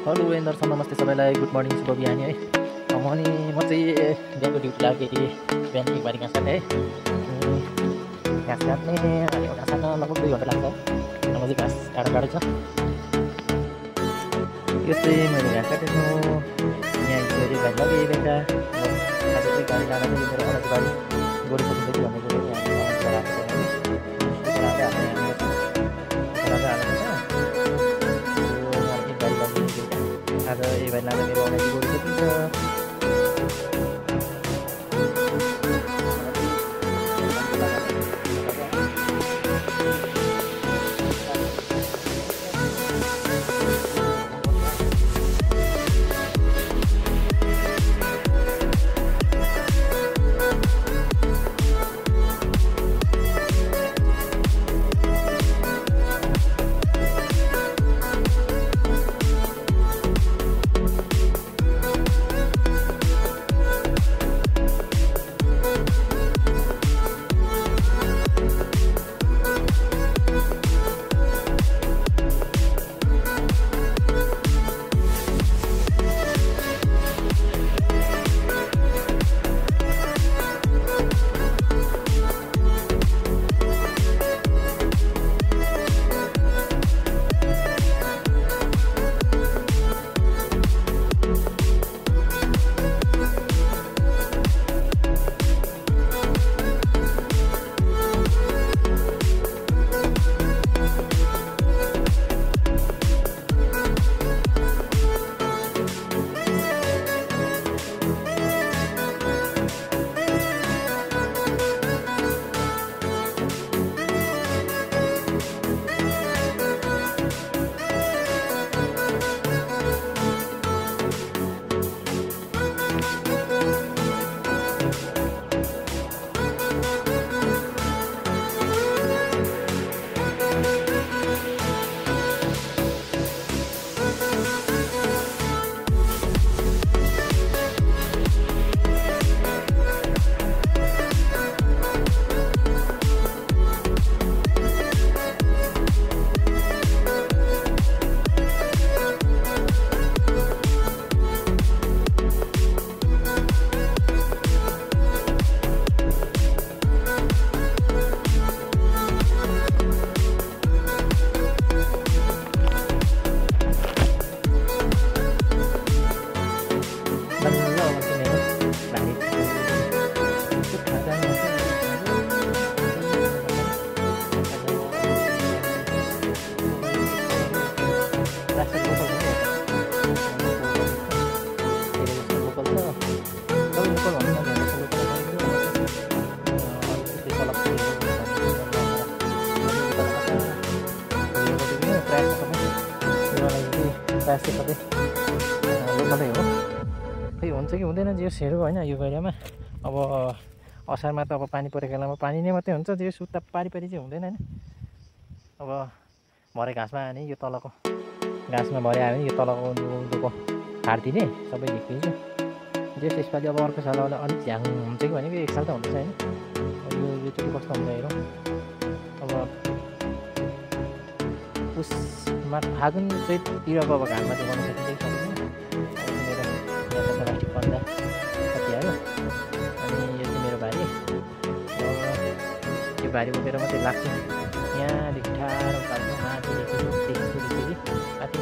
hello एन्दर नमस्ते सबैलाई good morning शुभ बिहानी है म चाहिँ बिहानको ड्युटी लाग्यो बिहान 1 बजी घाँस काट्ने है घाँस काट्ने अनि घाँस काट्न लगभग 2 घन्टा लाग्छ हाम्रो चाहिँ घाँस टाढो छ यो चाहिँ मैले घाँस काटेको यहाँ गएर भाइ लगेँ बेटा आज चाहिँ गाडी लाँदा चाहिँ मेरो अलग गाडी गोरु सकिँदै भन्ने कुरो आज यो भाइ लाँदा मेरो अलग गोरु सकिन्छ सबै लोकलै हो खै हुन्छ कि हुँदैन जे सेरो होइन यो गैरियामा अब असारमा त अब पानी परेको बेलामा पानी नै मात्रै हुन्छ जे सुत्ता पारी चाहिँ हुँदैन हैन अब भरे घाँसमा आयो भने यो तलको घाँसमा भरे आयो भने यो तलको दुको फाड्दिने सबै झिक्दिन्छु जे यसपालि अब अर्को साल अलिक झ्याङ हुन्छ कि भनेको 1 साल त हुन्छ हैन यो चोटि कस्तो हुन्छ हेरौँ अब पुसमा फागुन चैततिरको अब घाममा चाहिँ गर्नु सकिँदै सक्दैन मेरो यहाँ प्लास्टिक पन्जा कति आयो अनि यो चाहिँ मेरो बारी यो बारी बोकेर मात्रै लाग्छ यहाँदेखि ठाडो पाल्छु माथिदेखि माथि